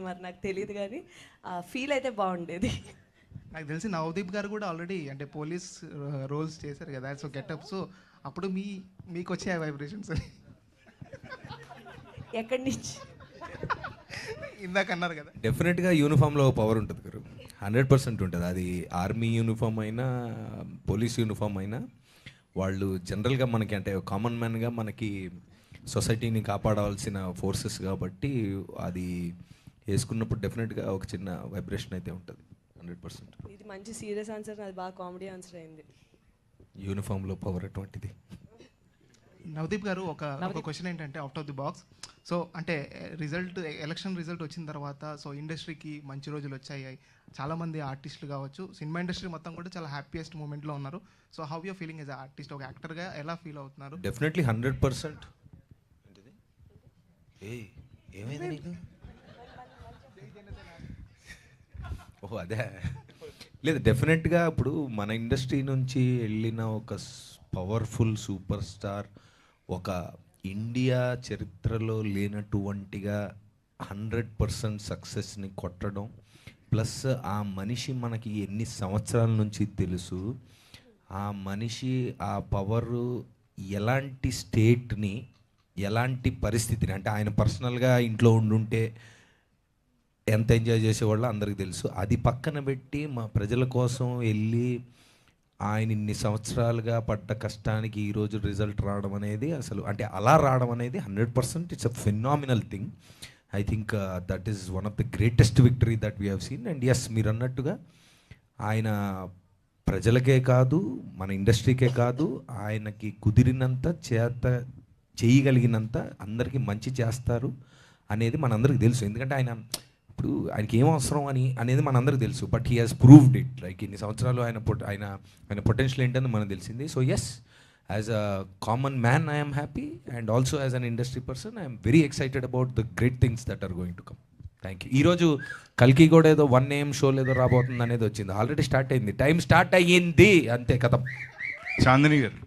మరి నాకు తెలియదు కానీ ఫీల్ అయితే బాగుండేది. నాకు తెలిసి నవదీప్ గారు కూడా ఆల్రెడీ అంటే పోలీస్ రోల్స్ చేశారు కదా, సో గెటప్, సో అప్పుడు మీకు వచ్చే వైబ్రేషన్స్ ఎక్కడి నుంచి? ఇందాక అన్నారు కదా. డెఫినెట్గా యూనిఫామ్లో పవర్ ఉంటుంది గారు, 100% ఉంటుంది. అది ఆర్మీ యూనిఫామ్ అయినా పోలీస్ యూనిఫామ్ అయినా వాళ్ళు జనరల్గా మనకి అంటే కామన్ మ్యాన్గా మనకి సొసైటీని కాపాడవలసిన ఫోర్సెస్ కాబట్టి అది వేసుకున్నప్పుడు డెఫినెట్గా ఒక చిన్న వైబ్రేషన్ అయితే ఉంటుంది 100%. ఇది మంచి సీరియస్ ఆన్సర్, అది బాగా కామెడీ ఆన్సర్ అయింది. యూనిఫామ్లో పవర్ అటువంటిది. నవదీప్ గారు ఒక క్వశ్చన్ ఏంటంటే out of the box, so అంటే ఎలక్షన్ రిజల్ట్ వచ్చిన తర్వాత సో ఇండస్ట్రీకి మంచి రోజులు వచ్చాయి, చాలామంది ఆర్టిస్టులు కావచ్చు, సినిమా ఇండస్ట్రీ మొత్తం కూడా చాలా హ్యాపీయెస్ట్ మూమెంట్లో ఉన్నారు. So how you're feeling as artist, ఒక యాక్టర్గా ఎలా ఫీల్ అవుతున్నారు? డెఫినెట్లీ 100%. ఏమైంది నీకు? ఓహో అదే లేదు, డెఫినెట్గా ఇప్పుడు మన ఇండస్ట్రీ నుంచి వెళ్ళిన ఒక పవర్ఫుల్ సూపర్ స్టార్ ఒక ఇండియా చరిత్రలో లేనటువంటిగా 100% సక్సెస్ని కొట్టడం, ప్లస్ ఆ మనిషి మనకి ఎన్ని సంవత్సరాల నుంచి తెలుసు, ఆ మనిషి ఆ పవరు ఎలాంటి స్టేట్ని ఎలాంటి పరిస్థితిని అంటే ఆయన పర్సనల్గా ఇంట్లో ఉండుంటే ఎంత ఎంజాయ్ చేసేవాళ్ళో అందరికీ తెలుసు. అది పక్కన పెట్టి మా ప్రజల కోసం వెళ్ళి ఆయన ఇన్ని సంవత్సరాలుగా పడ్డ కష్టానికి ఈరోజు రిజల్ట్ రావడం అనేది అసలు అంటే అలా రావడం అనేది 100% it's a phenomenal thing. I think that is one of the greatest victory that we have seen. And yes, మీరు అన్నట్టుగా ఆయన ప్రజలకే కాదు మన ఇండస్ట్రీకే కాదు, ఆయనకి కుదిరినంత చేయగలిగినంత అందరికీ మంచి చేస్తారు అనేది మనందరికీ తెలుసు. ఎందుకంటే ఇప్పుడు ఆయనకి ఏం అవసరం అనేది మనందరికీ తెలుసు. But he has proved it. Like ఇన్ని సంవత్సరాలు ఆయన పొటెన్షియల్ ఏంటని మనకు తెలిసింది. So yes, as a common man I'm happy, and also as an industry person I'm very excited about the great things that are going to come. Thank you. ఈరోజు కల్కి కూడా ఏదో 1 AM షో ఏదో రాబోతుంది అనేది వచ్చింది, ఆల్రెడీ స్టార్ట్ అయింది, time start అయ్యింది, అంతే కథం. చాందిని గారు